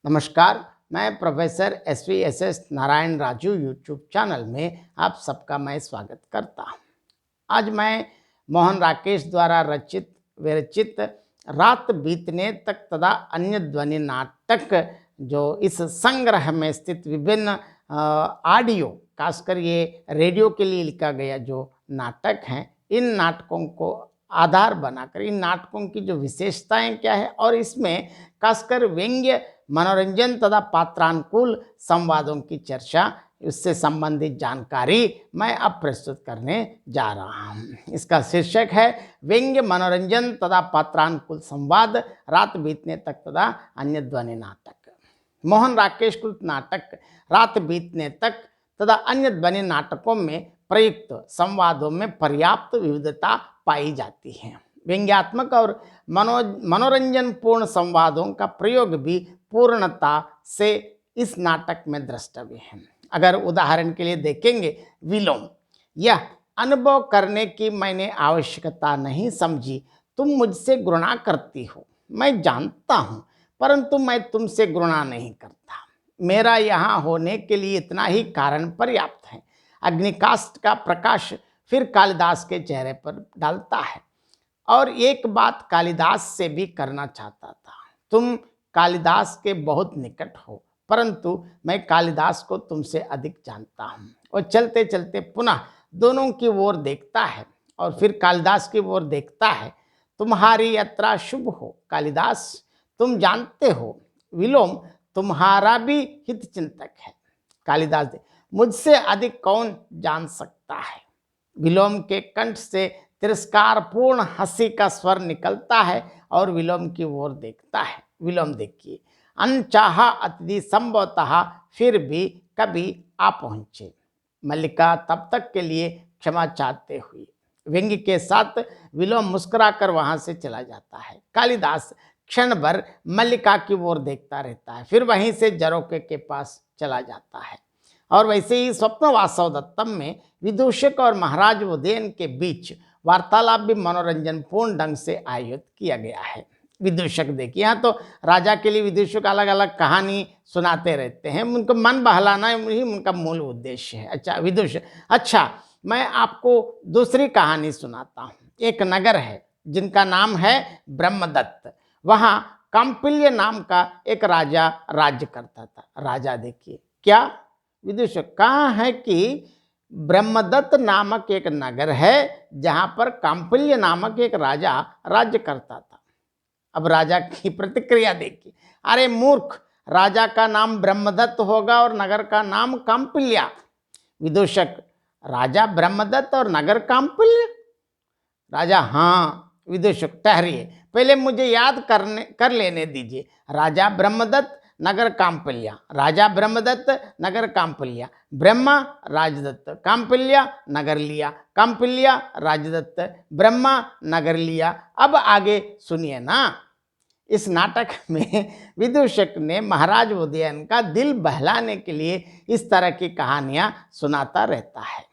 नमस्कार, मैं professor S Narayan Raju YouTube channel में आप सबका मैं स्वागत करता हूँ। आज मैं मोहन राकेश द्वारा रचित विरचित रात बीतने तक तथा अन्य ध्वनि नाटक जो इस संग्रह में स्थित विभिन्न ऑडियो खासकर ये रेडियो के लिए लिखा गया जो नाटक हैं, इन नाटकों को आधार बनाकर इन नाटकों की जो विशेषताएं क्या है और इसमें खासकर व्यंग्य मनोरंजन तथा पात्रानुकूल संवादों की चर्चा उससे संबंधित जानकारी मैं अब प्रस्तुत करने जा रहा हूँ। इसका शीर्षक है व्यंग्य मनोरंजन तथा पात्रानुकूल संवाद रात बीतने तक तथा अन्य ध्वनि नाटक। मोहन राकेश कृत नाटक रात बीतने तक तथा अन्य ध्वनि नाटकों में प्रयुक्त संवादों में पर्याप्त विविधता पाई जाती है। व्यंग्यात्मक और मनोरंजन पूर्ण संवादों का प्रयोग भी पूर्णता से इस नाटक में द्रष्टव्य है। अगर उदाहरण के लिए देखेंगे, विलोम, यह अनुभव करने की मैंने आवश्यकता नहीं समझी। तुम मुझसे घृणा करती हो, मैं जानता हूँ, परंतु मैं तुमसे घृणा नहीं करता। मेरा यहाँ होने के लिए इतना ही कारण पर्याप्त है। अग्निकाष्ठ का प्रकाश फिर कालिदास के चेहरे पर डालता है और एक बात कालिदास से भी करना चाहता था। तुम कालिदास के बहुत निकट हो, परंतु मैं कालिदास को तुमसे अधिक जानता हूँ। और चलते चलते पुनः दोनों की ओर देखता है और फिर कालिदास की ओर देखता है। तुम्हारी यात्रा शुभ हो कालिदास, तुम जानते हो विलोम तुम्हारा भी हित चिंतक है। कालिदास, मुझसे अधिक कौन जान सकता है। विलोम के कंठ से तिरस्कारपूर्ण हंसी का स्वर निकलता है और विलोम की ओर देखता है। विलोम, देखिए, अनचाहा अतिथि संभवतः फिर भी कभी आ पहुंचे। मल्लिका तब तक के लिए क्षमा चाहते हुए व्यंग्य के साथ विलोम मुस्कुराकर वहां से चला जाता है। कालिदास क्षण भर मल्लिका की ओर देखता रहता है, फिर वहीं से झरोखे के पास चला जाता है। और वैसे ही स्वप्न वासवदत्तम में विदूषक और महाराज उदयन के बीच वार्तालाप भी मनोरंजन पूर्ण ढंग से आयोजित किया गया है। विदूषक, देखिए, यहाँ तो राजा के लिए विदूषक अलग अलग कहानी सुनाते रहते हैं, उनको मन बहलाना ही उनका मूल उद्देश्य है। अच्छा विदूषक, अच्छा मैं आपको दूसरी कहानी सुनाता हूँ। एक नगर है जिनका नाम है ब्रह्मदत्त। वहाँ काम्पिल्य नाम का एक राजा राज्य करता था। राजा, देखिए, क्या विदूषक, कहाँ है कि ब्रह्मदत्त नामक एक नगर है जहाँ पर काम्पिल्य नामक एक राजा राज्य करता था। अब राजा की प्रतिक्रिया देखिए, अरे मूर्ख, राजा का नाम ब्रह्मदत्त होगा और नगर का नाम काम्पिल्या। विदूषक, राजा ब्रह्मदत्त और नगर काम्पिल्य। राजा, हाँ। विदूषक, ठहरिए, पहले मुझे याद कर लेने दीजिए। राजा ब्रह्मदत्त, नगर काम्पिल्या, राजा ब्रह्मदत्त, नगर काम्पिल्या, ब्रह्मा राजदत्त, काम्पिल्या नगर लिया, काम्पिल्या राजदत्त, ब्रह्मा नगर लिया। अब आगे सुनिए ना। इस नाटक में विदूषक ने महाराज उदयन का दिल बहलाने के लिए इस तरह की कहानियां सुनाता रहता है।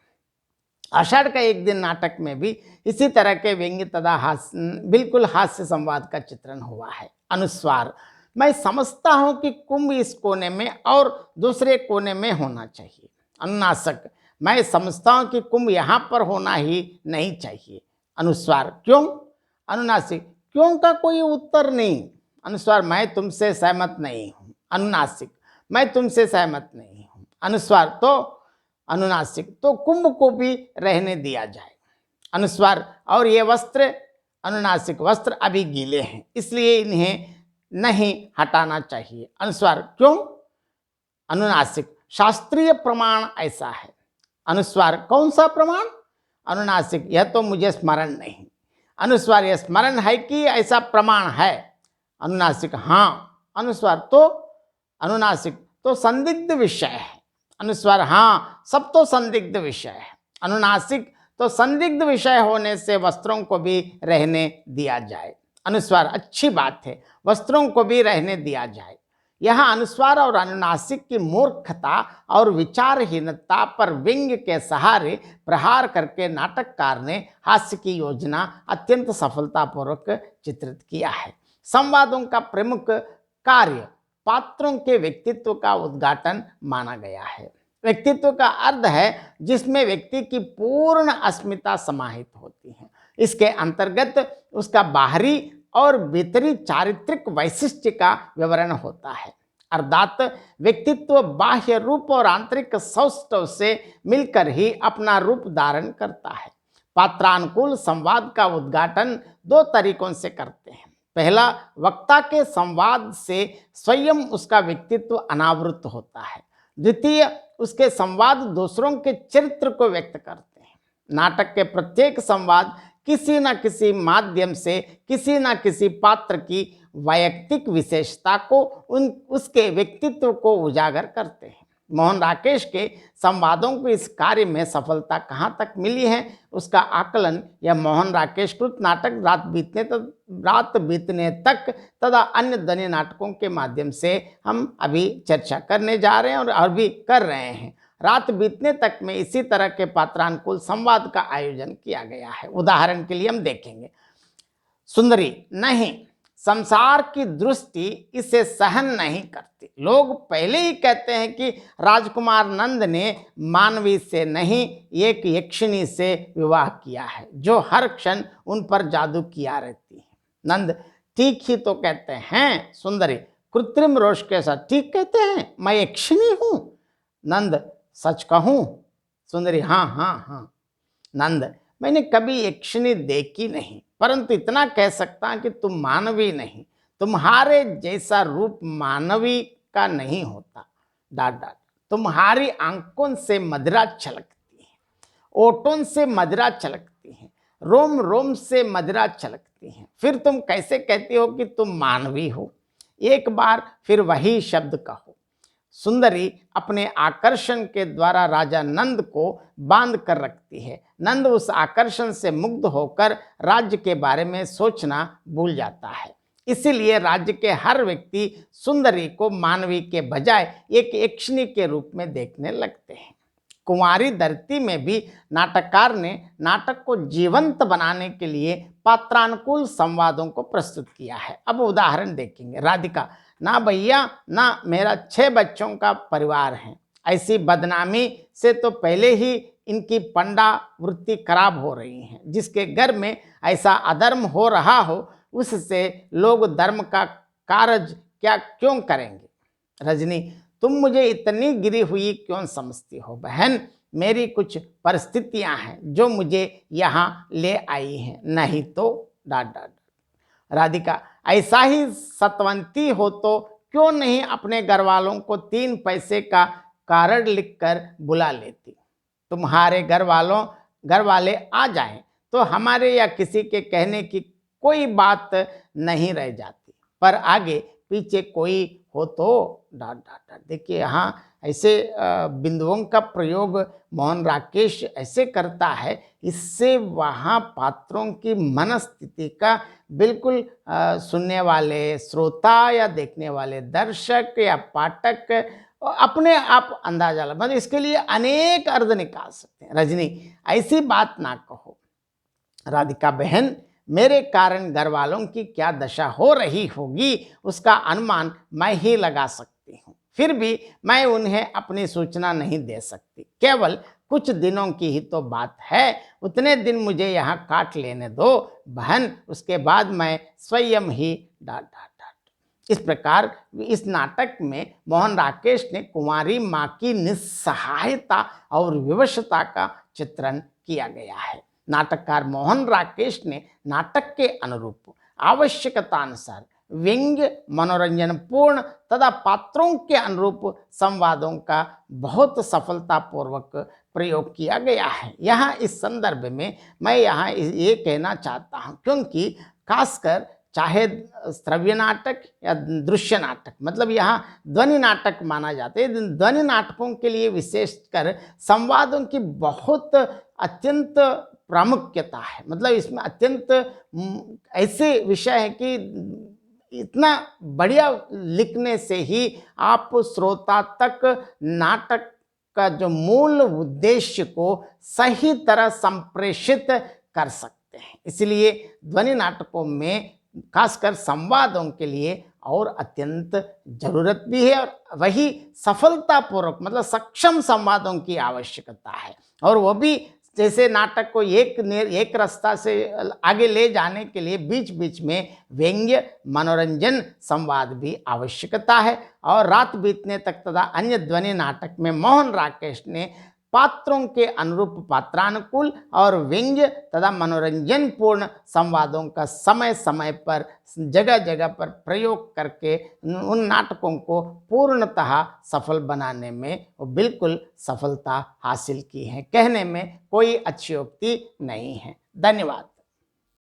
आषाढ़ का एक दिन नाटक में भी इसी तरह के व्यंग्य तथा बिल्कुल हास्य संवाद का चित्रण हुआ है। अनुस्वार, मैं समझता हूं कि कुंभ इस कोने में और दूसरे कोने में होना चाहिए। अनुनासिक, मैं समझता हूं कि कुंभ यहाँ पर होना ही नहीं चाहिए। अनुस्वार, क्यों। अनुनासिक, क्यों का कोई उत्तर नहीं। अनुस्वार, मैं तुमसे सहमत नहीं हूँ। अनुनासिक, मैं तुमसे सहमत नहीं हूँ। अनुस्वार, तो अनुनासिक, तो कुंभ को भी रहने दिया जाए। अनुस्वार, और ये वस्त्र। अनुनासिक, वस्त्र अभी गीले हैं, इसलिए इन्हें नहीं हटाना चाहिए। अनुस्वार, क्यों। अनुनासिक, शास्त्रीय प्रमाण ऐसा है। अनुस्वार, कौन सा प्रमाण। अनुनासिक, यह तो मुझे स्मरण नहीं। अनुस्वार, यह स्मरण है कि ऐसा प्रमाण है। अनुनासिक, हाँ। अनुस्वार, तो अनुनासिक, तो संदिग्ध विषय है। अनुस्वार, हाँ, सब तो संदिग्ध विषय है। अनुनासिक, तो संदिग्ध विषय होने से वस्त्रों को भी रहने दिया जाए। अनुस्वार, अच्छी बात है, वस्त्रों को भी रहने दिया जाए। यहाँ अनुस्वार और अनुनासिक की मूर्खता और विचारहीनता पर व्यंग्य के सहारे प्रहार करके नाटककार ने हास्य की योजना अत्यंत सफलतापूर्वक चित्रित किया है। संवादों का प्रमुख कार्य पात्रों के व्यक्तित्व का उद्घाटन माना गया है। व्यक्तित्व का अर्थ है जिसमें व्यक्ति की पूर्ण अस्मिता समाहित होती है। इसके अंतर्गत उसका बाहरी और भीतरी चारित्रिक वैशिष्ट्य का विवरण होता है, अर्थात व्यक्तित्व बाह्य रूप और आंतरिक सौष्ठव से मिलकर ही अपना रूप धारण करता है। पात्रानुकूल संवाद का उद्घाटन दो तरीकों से करते हैं। पहला, वक्ता के संवाद से स्वयं उसका व्यक्तित्व अनावृत होता है। द्वितीय, उसके संवाद दूसरों के चरित्र को व्यक्त करते हैं। नाटक के प्रत्येक संवाद किसी न किसी माध्यम से किसी न किसी पात्र की वैयक्तिक विशेषता को उसके व्यक्तित्व को उजागर करते हैं। मोहन राकेश के संवादों को इस कार्य में सफलता कहाँ तक मिली है, उसका आकलन यह मोहन राकेश कृत नाटक रात बीतने तक तथा अन्य ध्वनि नाटकों के माध्यम से हम अभी चर्चा करने जा रहे हैं और अभी कर रहे हैं। रात बीतने तक में इसी तरह के पात्रानुकूल संवाद का आयोजन किया गया है। उदाहरण के लिए हम देखेंगे, सुंदरी, नहीं, संसार की दृष्टि इसे सहन नहीं करती। लोग पहले ही कहते हैं कि राजकुमार नंद ने मानवी से नहीं एक यक्षिणी से विवाह किया है जो हर क्षण उन पर जादू किया रहती है। नंद, ठीक ही तो कहते हैं। सुंदरी, कृत्रिम रोष के साथ, ठीक कहते हैं, मैं यक्षिणी हूं। नंद, सच कहूं? सुंदरी, हाँ हाँ हाँ। नंद, मैंने कभी यक्षिणी देखी नहीं, परंतु इतना कह सकता कि तुम मानवी नहीं, तुम्हारे जैसा रूप मानवी का नहीं होता। डाट डाट, तुम्हारी आंखों से मदिरा छलकती है, ओठों से मदिरा छलकती है, रोम रोम से मदिरा छलकती है, फिर तुम कैसे कहती हो कि तुम मानवी हो? एक बार फिर वही शब्द कहो। सुंदरी अपने आकर्षण के द्वारा राजा नंद को बांध कर रखती है। नंद उस आकर्षण से मुग्ध होकर राज्य के बारे में सोचना भूल जाता है। इसीलिए राज्य के हर व्यक्ति सुंदरी को मानवी के बजाय एक यक्षिणी के रूप में देखने लगते हैं। कुंवारी धरती में भी नाटककार ने नाटक को जीवंत बनाने के लिए पात्रानुकूल संवादों को प्रस्तुत किया है। अब उदाहरण देखेंगे। राधिका, ना भैया, ना मेरा 6 बच्चों का परिवार है। ऐसी बदनामी से तो पहले ही इनकी पंडा वृत्ति खराब हो रही है। जिसके घर में ऐसा अधर्म हो रहा हो उससे लोग धर्म का कार्य क्या क्यों करेंगे? रजनी, तुम मुझे इतनी गिरी हुई क्यों समझती हो? बहन, मेरी कुछ परिस्थितियां हैं जो मुझे यहाँ ले आई हैं, नहीं तो डाट डाट। राधिका, ऐसा ही सतवंती हो तो क्यों नहीं अपने घर वालों को 3 पैसे का कार्ड लिखकर बुला लेती? तुम्हारे घर वाले आ जाएं तो हमारे या किसी के कहने की कोई बात नहीं रह जाती, पर आगे पीछे कोई हो तो डाट डाट डाट। देखिए, यहाँ ऐसे बिंदुओं का प्रयोग मोहन राकेश ऐसे करता है, इससे वहाँ पात्रों की मनस्थिति का बिल्कुल सुनने वाले श्रोता या देखने वाले दर्शक या पाठक अपने आप अंदाजा लगा, मतलब इसके लिए अनेक अर्थ निकाल सकते हैं। रजनी, ऐसी बात ना कहो। राधिका, बहन, मेरे कारण घर वालों की क्या दशा हो रही होगी उसका अनुमान मैं ही लगा सकती हूँ, फिर भी मैं उन्हें अपनी सूचना नहीं दे सकती। केवल कुछ दिनों की ही तो बात है, उतने दिन मुझे यहाँ काट लेने दो बहन, उसके बाद मैं स्वयं ही डाट डाट डाट। इस प्रकार इस नाटक में मोहन राकेश ने कुंवारी माँ की निस्सहायता और विवशता का चित्रण किया गया है। नाटककार मोहन राकेश ने नाटक के अनुरूप आवश्यकतानुसार व्यंग्य, मनोरंजनपूर्ण तथा पात्रों के अनुरूप संवादों का बहुत सफलतापूर्वक प्रयोग किया गया है। यहाँ इस संदर्भ में मैं यहाँ ये कहना चाहता हूँ, क्योंकि खासकर चाहे श्रव्य नाटक या दृश्य नाटक, मतलब यहाँ ध्वनि नाटक माना जाता है, ध्वनि नाटकों के लिए विशेषकर संवादों की बहुत अत्यंत प्रामुख्यता है। मतलब इसमें अत्यंत ऐसे विषय है कि इतना बढ़िया लिखने से ही आप श्रोता तक नाटक का जो मूल उद्देश्य को सही तरह संप्रेषित कर सकते हैं। इसलिए ध्वनि नाटकों में खासकर संवादों के लिए और अत्यंत ज़रूरत भी है, और वही सफलतापूर्वक मतलब सक्षम संवादों की आवश्यकता है। और वो भी जैसे नाटक को एक रास्ता से आगे ले जाने के लिए बीच बीच में व्यंग्य मनोरंजन संवाद भी आवश्यकता है। और रात बीतने तक तथा अन्य ध्वनि नाटक में मोहन राकेश ने पात्रों के अनुरूप पात्रानुकूल और व्यंग्य तथा मनोरंजन पूर्ण संवादों का समय समय पर जगह जगह पर प्रयोग करके उन नाटकों को पूर्णतः सफल बनाने में वो बिल्कुल सफलता हासिल की है। कहने में कोई अतिशयोक्ति नहीं है। धन्यवाद।